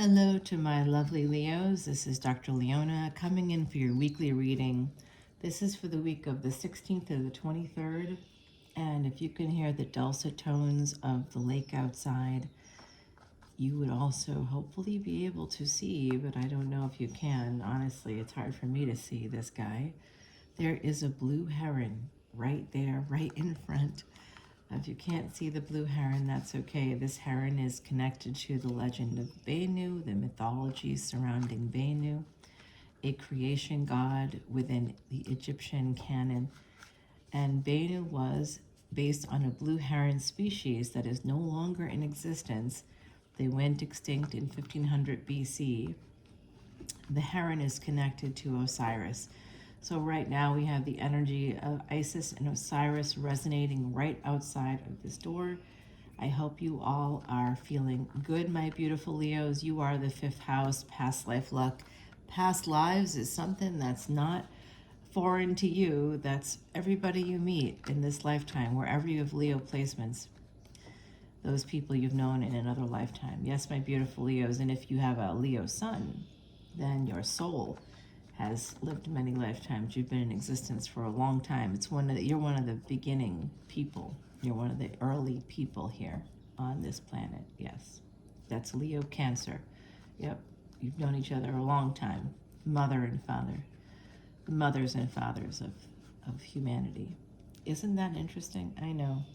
Hello to my lovely Leos. This is Dr. Leona coming in for your weekly reading. This is for the week of the 16th to the 23rd. And if you can hear the dulcet tones of the lake outside, you would also hopefully be able to see, but I don't know if you can. Honestly, it's hard for me to see this guy. There is a blue heron right there, right in front. If you can't see the blue heron, that's okay. This heron is connected to the legend of Venu, the mythology surrounding Venu, a creation god within the Egyptian canon. And Venu was based on a blue heron species that is no longer in existence. They went extinct in 1500 BC. The heron is connected to Osiris. So right now we have the energy of Isis and Osiris resonating right outside of this door. I hope you all are feeling good, my beautiful Leos. You are the fifth house, past life luck. Past lives is something that's not foreign to you. That's everybody you meet in this lifetime, wherever you have Leo placements. Those people you've known in another lifetime. Yes, my beautiful Leos. And if you have a Leo sun, then your soul has lived many lifetimes. You've been in existence for a long time. You're one of the beginning people. You're one of the early people here on this planet. Yes, that's Leo Cancer. Yep, you've known each other a long time. Mother and father, the mothers and fathers of humanity. Isn't that interesting? I know.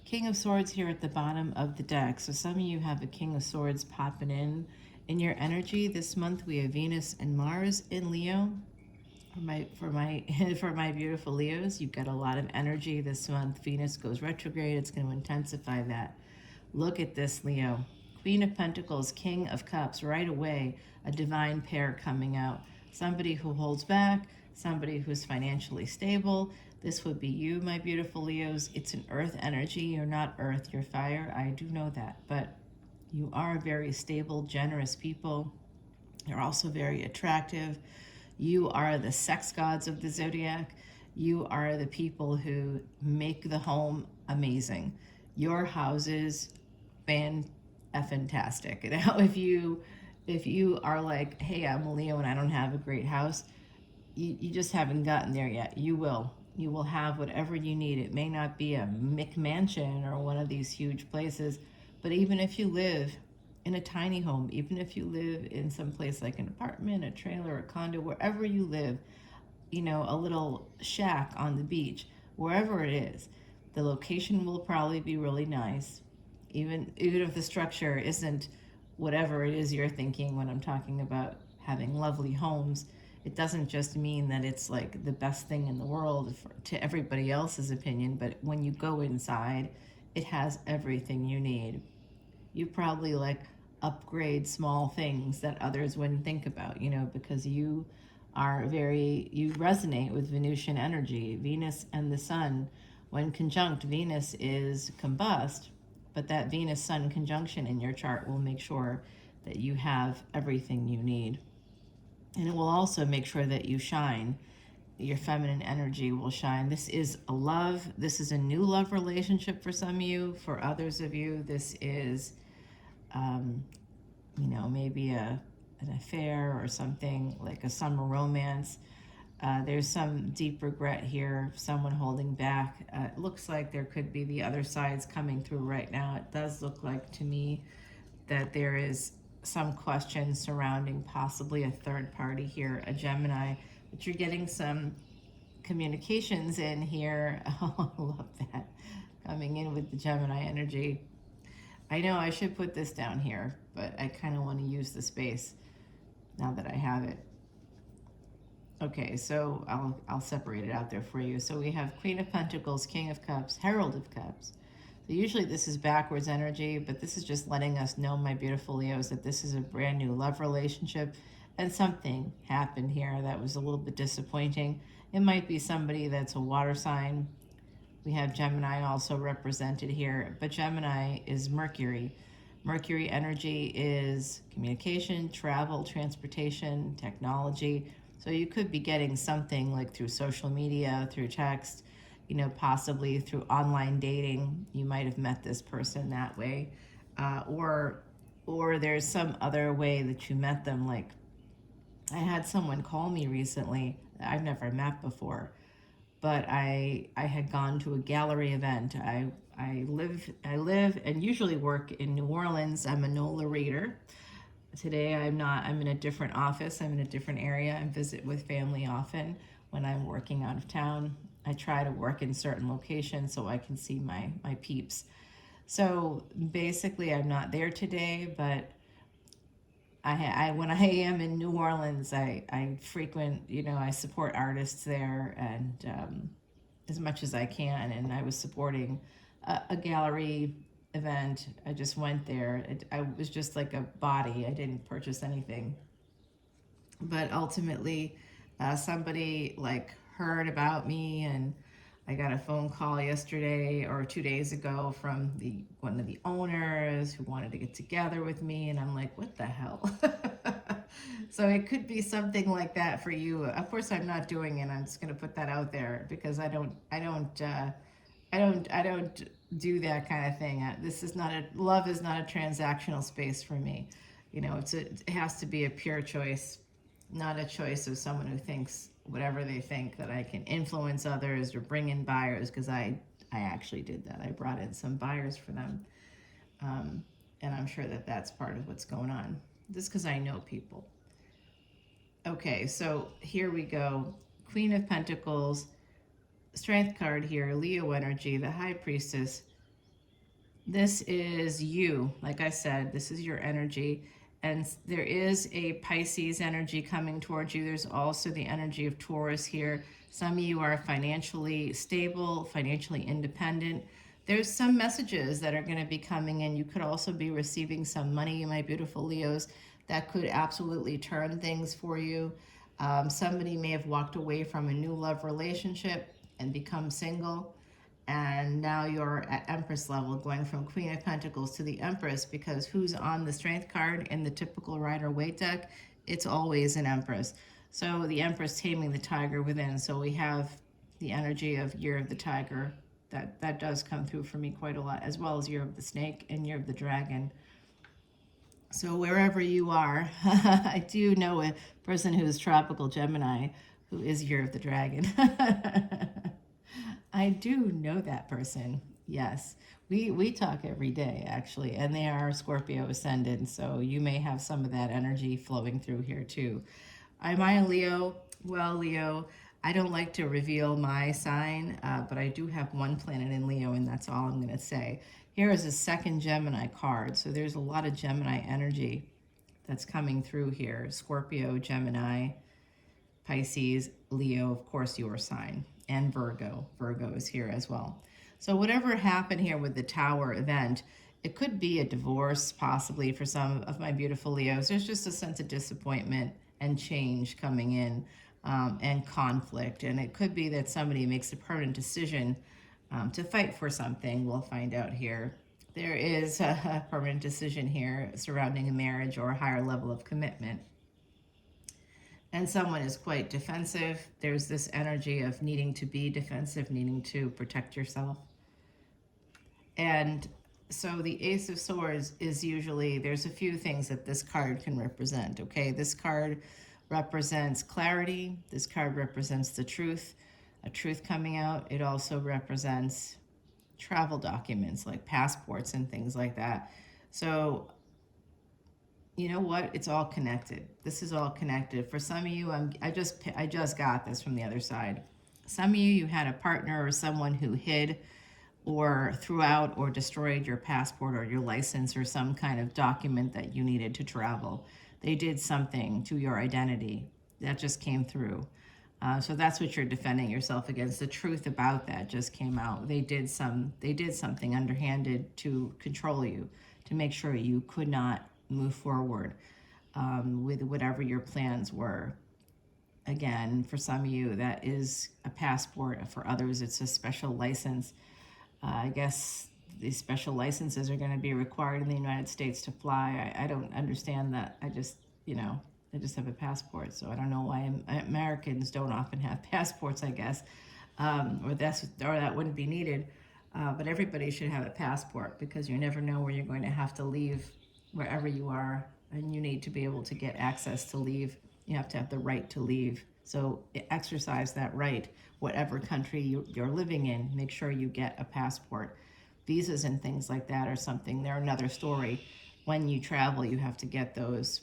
King of Swords here at the bottom of the deck. So some of you have a King of Swords popping in your energy. This month we have Venus and Mars in Leo. For my beautiful Leos, you've got a lot of energy this month. Venus goes retrograde. It's going to intensify that. Look at this, Leo. Queen of Pentacles, King of Cups, right away, a divine pair coming out. Somebody who holds back, somebody who's financially stable. This would be you, my beautiful Leos. It's an earth energy. You're not earth, you're fire. I do know that, but you are very stable, generous people. You're also very attractive. You are the sex gods of the zodiac. You are the people who make the home amazing. Your houses, fantastic. Now, if you are like, hey, I'm a Leo and I don't have a great house, you just haven't gotten there yet. You will. You will have whatever you need. It may not be a McMansion or one of these huge places, but even if you live in a tiny home, even if you live in some place like an apartment, a trailer, a condo, wherever you live, a little shack on the beach, wherever it is, the location will probably be really nice. Even if the structure isn't whatever it is you're thinking when I'm talking about having lovely homes, it doesn't just mean that it's like the best thing in the world to everybody else's opinion, but when you go inside, it has everything you need. You probably upgrade small things that others wouldn't think about, because you resonate with Venusian energy. Venus and the sun, when conjunct, Venus is combust, but that Venus-Sun conjunction in your chart will make sure that you have everything you need. And it will also make sure that you shine. Your feminine energy will shine. This is a love. This is a new love relationship for some of you. For others of you, this is, maybe an affair or something like a summer romance. There's some deep regret here, someone holding back. It looks like there could be the other sides coming through right now. It does look like to me that there is some question surrounding possibly a third party here, a Gemini, but you're getting some communications in here. Oh, I love that. Coming in with the Gemini energy. I know I should put this down here, but I kind of want to use the space now that I have it. Okay, so I'll separate it out there for you. So we have Queen of Pentacles, King of Cups, Herald of Cups. So usually this is backwards energy, but this is just letting us know, my beautiful Leos, that this is a brand new love relationship and something happened here that was a little bit disappointing. It might be somebody that's a water sign. We have Gemini also represented here, but Gemini is Mercury. Mercury energy is communication, travel, transportation, technology. So you could be getting something like through social media, through text, possibly through online dating. You might have met this person that way. Or or there's some other way that you met them. Like, I had someone call me recently that I've never met before, but I had gone to a gallery event. I live and usually work in New Orleans. I'm a NOLA reader. Today I'm not. I'm in a different office. I'm in a different area. I visit with family often when I'm working out of town. I try to work in certain locations so I can see my peeps. So basically, I'm not there today, but I when I am in New Orleans, I frequent, I support artists there, and as much as I can. And I was supporting a gallery event. I just went there. I was just like a body. I didn't purchase anything. But ultimately, somebody like heard about me, and I got a phone call yesterday or 2 days ago from one of the owners who wanted to get together with me, and I'm like, what the hell? So it could be something like that for you. Of course, I'm not doing it. I'm just going to put that out there because I don't do that kind of thing. This is not love is not a transactional space for me. It has to be a pure choice, not a choice of someone who thinks whatever they think, that I can influence others or bring in buyers, because I actually did that. I brought in some buyers for them, and I'm sure that that's part of what's going on. Just because I know people. Okay, so here we go. Queen of Pentacles, Strength card here, Leo energy, the High Priestess. This is you. Like I said, this is your energy. And there is a Pisces energy coming towards you. There's also the energy of Taurus here. Some of you are financially stable, financially independent. There's some messages that are going to be coming in. You could also be receiving some money, my beautiful Leos, that could absolutely turn things for you. Somebody may have walked away from a new love relationship and become single, and now you're at Empress level, going from Queen of Pentacles to the Empress, because who's on the Strength card in the typical Rider-Waite deck? It's always an Empress. So the Empress taming the tiger within. So we have the energy of Year of the Tiger. That does come through for me quite a lot, as well as Year of the Snake and Year of the Dragon. So wherever you are, I do know a person who is tropical Gemini who is Year of the Dragon. I do know that person. Yes. We talk every day, actually, and they are Scorpio Ascendant, so you may have some of that energy flowing through here too. Am I a Leo? Well, Leo, I don't like to reveal my sign, but I do have one planet in Leo, and that's all I'm going to say. Here is a second Gemini card, so there's a lot of Gemini energy that's coming through here. Scorpio, Gemini, Pisces, Leo, of course, your sign, and Virgo. Virgo is here as well. So whatever happened here with the Tower event, it could be a divorce, possibly, for some of my beautiful Leos. There's just a sense of disappointment and change coming in, and conflict. And it could be that somebody makes a permanent decision to fight for something. We'll find out here. There is a permanent decision here surrounding a marriage or a higher level of commitment. And someone is quite defensive. There's this energy of needing to be defensive, needing to protect yourself. And so the Ace of Swords is usually, there's a few things that this card can represent, okay? This card represents clarity. This card represents the truth, a truth coming out. It also represents travel documents like passports and things like that. So you know what? It's all connected. This is all connected. For some of you, I just got this from the other side. Some of you had a partner or someone who hid or threw out or destroyed your passport or your license or some kind of document that you needed to travel. They did something to your identity. That just came through. So that's what you're defending yourself against. The truth about that just came out. They did something underhanded to control you, to make sure you could not move forward with whatever your plans were. Again, for some of you, that is a passport. For others, it's a special license. I guess these special licenses are going to be required in the United States to fly. I don't understand that. I just have a passport, so I don't know why Americans don't often have passports, I guess, or that wouldn't be needed. But everybody should have a passport, because you never know where you're going to have to leave wherever you are, and you need to be able to get access to leave. You have to have the right to leave. So exercise that right, whatever country you're living in. Make sure you get a passport. Visas and things like that are something, they're another story. When you travel, you have to get those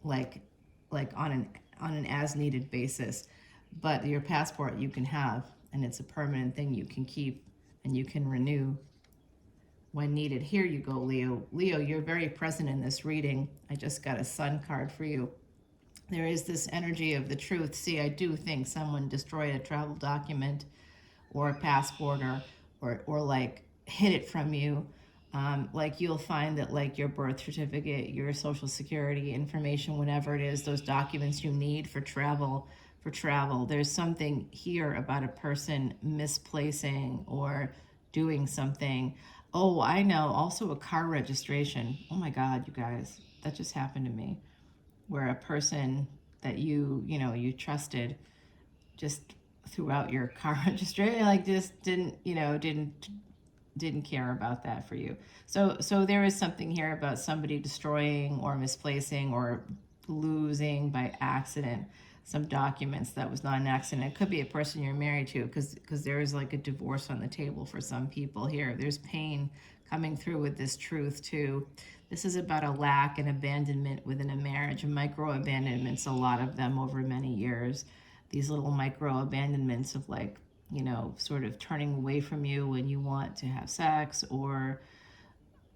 like on an as needed basis. But your passport you can have, and it's a permanent thing you can keep and you can renew when needed. Here you go, Leo. Leo, you're very present in this reading. I just got a sun card for you. There is this energy of the truth. See, I do think someone destroyed a travel document or a passport, or like hid it from you. Like you'll find that like your birth certificate, your social security information, whatever it is, those documents you need for travel, there's something here about a person misplacing or doing something. Oh, I know. Also a car registration. Oh my God, you guys, that just happened to me, where a person that you trusted just threw out your car registration, like just didn't care about that for you. So there is something here about somebody destroying or misplacing or losing by accident some documents that was not an accident. It could be a person you're married to, because there is like a divorce on the table for some people here. There's pain coming through with this truth too. This is about a lack and abandonment within a marriage, micro abandonments, a lot of them over many years. These little micro abandonments of like, sort of turning away from you when you want to have sex, or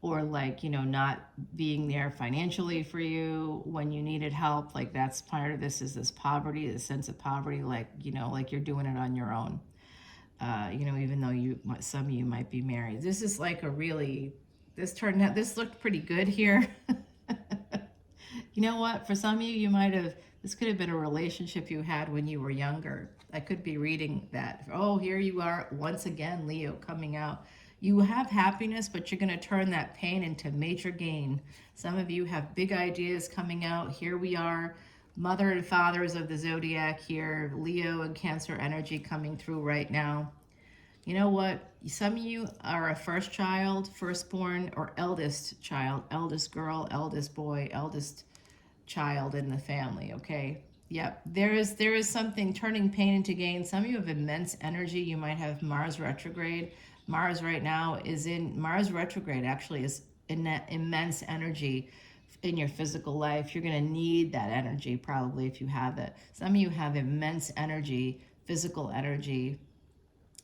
like, not being there financially for you when you needed help. Like that's part of this, is this poverty, this sense of poverty, like, like you're doing it on your own. Even though some of you might be married. This is like this looked pretty good here. You know what? For some of you, this could have been a relationship you had when you were younger. I could be reading that. Oh, here you are once again, Leo, coming out. You have happiness, but you're going to turn that pain into major gain. Some of you have big ideas coming out. Here we are, mother and fathers of the zodiac here, Leo and Cancer energy coming through right now. You know what? Some of you are a first child, firstborn, or eldest child, eldest girl, eldest boy, eldest child in the family, okay? Yep, there is something turning pain into gain. Some of you have immense energy. You might have Mars retrograde. Mars retrograde actually is in that immense energy in your physical life. You're going to need that energy probably if you have it. Some of you have immense energy, physical energy,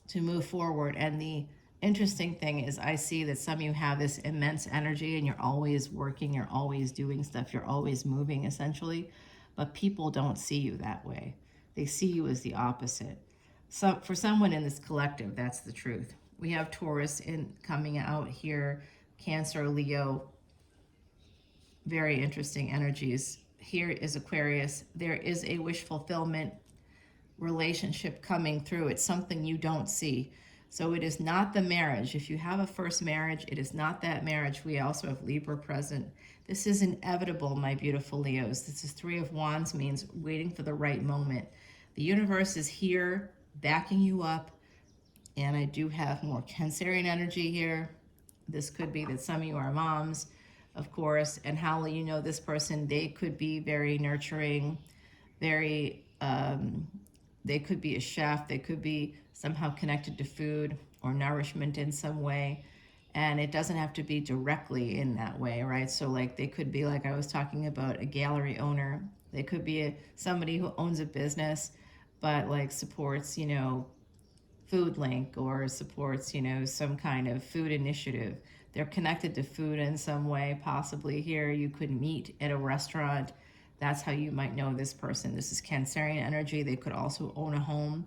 to move forward. And the interesting thing is I see that some of you have this immense energy and you're always working, you're always doing stuff, you're always moving essentially, but people don't see you that way. They see you as the opposite. So for someone in this collective, that's the truth. We have Taurus coming out here, Cancer, Leo, very interesting energies. Here is Aquarius. There is a wish fulfillment relationship coming through. It's something you don't see. So it is not the marriage. If you have a first marriage, it is not that marriage. We also have Libra present. This is inevitable, my beautiful Leos. This is Three of Wands, means waiting for the right moment. The universe is here backing you up. And I do have more Cancerian energy here. This could be that some of you are moms, of course. And how will you know this person? They could be very nurturing, very they could be a chef. They could be somehow connected to food or nourishment in some way. And it doesn't have to be directly in that way, right? So like they could be, like I was talking about, a gallery owner. They could be somebody who owns a business, but like supports, Food Link, or supports, some kind of food initiative. They're connected to food in some way, possibly. Here you could meet at a restaurant. That's how you might know this person. This is Cancerian energy. They could also own a home.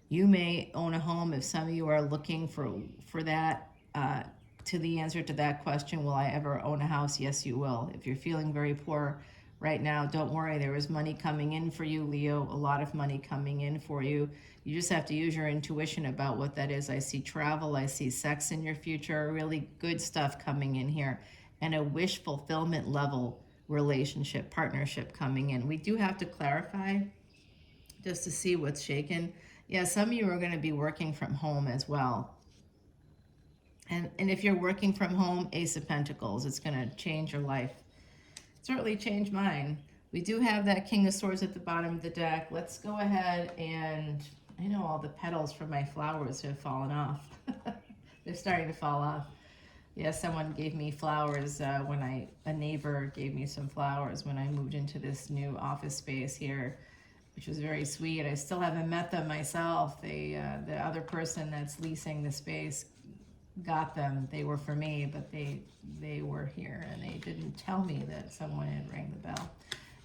You may own a home. If some of you are looking for that, to the answer to that question, will I ever own a house? Yes, you will. If you're feeling very poor right now, don't worry. There is money coming in for you, Leo. A lot of money coming in for you. You just have to use your intuition about what that is. I see travel. I see sex in your future. Really good stuff coming in here. And a wish fulfillment level relationship, partnership coming in. We do have to clarify just to see what's shaken. Yeah, some of you are going to be working from home as well. And if you're working from home, Ace of Pentacles, it's going to change your life. certainly changed mine. We do have that King of Swords at the bottom of the deck. Let's go ahead and, I know all the petals from my flowers have fallen off. They're starting to fall off. Yeah, someone gave me flowers a neighbor gave me some flowers when I moved into this new office space here, which was very sweet. I still haven't met them myself. The other person that's leasing the space got them. They were for me, but they were here and they didn't tell me that someone had rang the bell.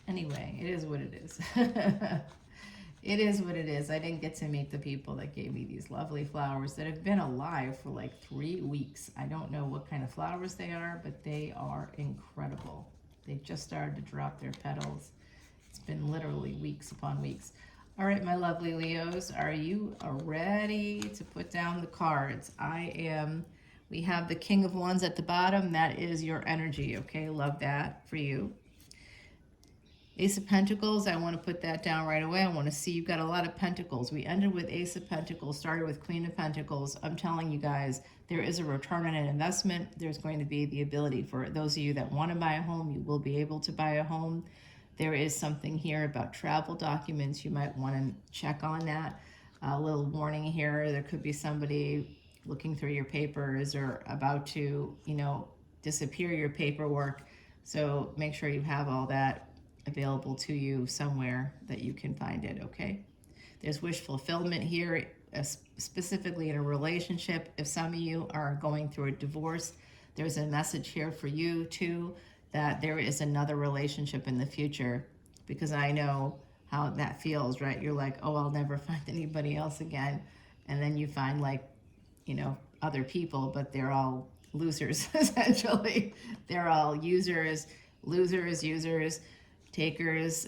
Anyway, it is what it is. It is what it is. I didn't get to meet the people that gave me these lovely flowers that have been alive for like 3 weeks. I don't know what kind of flowers they are, but they are incredible. They just started to drop their petals. It's been literally weeks upon weeks. All right, my lovely Leos, are you ready to put down the cards? I am. We have the King of Wands at the bottom. That is your energy, okay? Love that for you. Ace of Pentacles, I want to put that down right away. I want to see you've got a lot of Pentacles. We ended with Ace of Pentacles, started with Queen of Pentacles. I'm telling you guys, there is a return on an investment. There's going to be the ability for those of you that want to buy a home, you will be able to buy a home. There is something here about travel documents. You might want to check on that. A little warning here, there could be somebody looking through your papers or about to, disappear your paperwork. So make sure you have all that available to you somewhere that you can find it, okay? There's wish fulfillment here, specifically in a relationship. If some of you are going through a divorce, there's a message here for you too, that there is another relationship in the future, because I know how that feels, right? You're like, oh, I'll never find anybody else again. And then you find other people, but they're all losers, essentially. They're all users, losers, users, takers.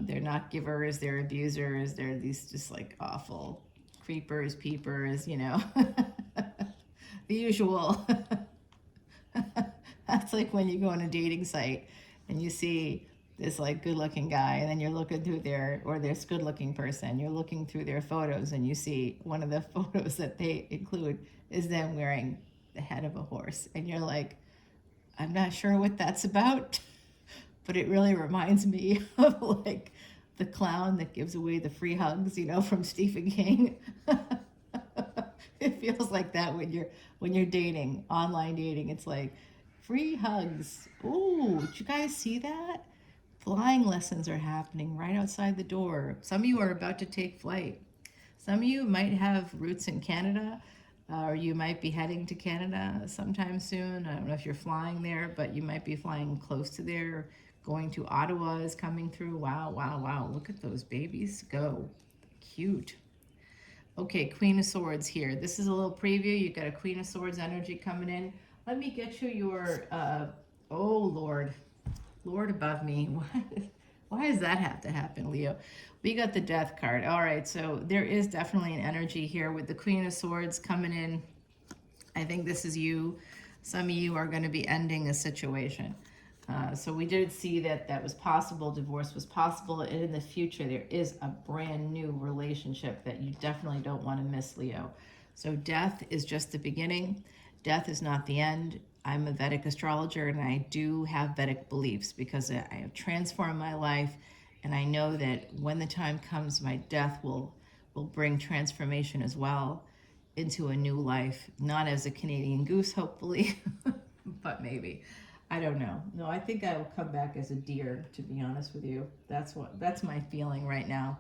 They're not givers, they're abusers, they're these just like awful creepers, peepers, the usual. That's like when you go on a dating site and you see this like good looking guy, and then you're looking through this good looking person, you're looking through their photos and you see one of the photos that they include is them wearing the head of a horse, and you're like, I'm not sure what that's about, but it really reminds me of like the clown that gives away the free hugs, from Stephen King. It feels like that when you're dating, online dating. It's like free hugs. Ooh, did you guys see that? Flying lessons are happening right outside the door. Some of you are about to take flight. Some of you might have roots in Canada. Or you might be heading to Canada sometime soon. I don't know if you're flying there, but you might be flying close to there. Going to Ottawa is coming through. Wow, wow, wow. Look at those babies go. Cute. Okay, Queen of Swords here. This is a little preview. You've got a Queen of Swords energy coming in. Let me get you your, oh, Lord. Lord above me. Why does that have to happen, Leo? We got the Death card. All right, so there is definitely an energy here with the Queen of Swords coming in. I think this is you. Some of you are going to be ending a situation. So we did see that was possible. Divorce was possible. And in the future, there is a brand new relationship that you definitely don't want to miss, Leo. So death is just the beginning. Death is not the end. I'm a Vedic astrologer, and I do have Vedic beliefs because I have transformed my life, and I know that when the time comes, my death will bring transformation as well into a new life, not as a Canadian goose, hopefully, but maybe. I don't know. No, I think I will come back as a deer, to be honest with you. That's my feeling right now.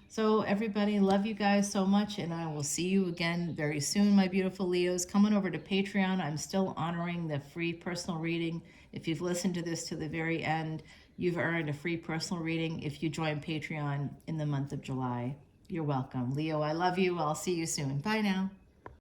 So everybody, love you guys so much, and I will see you again very soon, my beautiful Leos. Come on over to Patreon. I'm still honoring the free personal reading. If you've listened to this to the very end, you've earned a free personal reading if you join Patreon in the month of July. You're welcome. Leo, I love you. I'll see you soon. Bye now.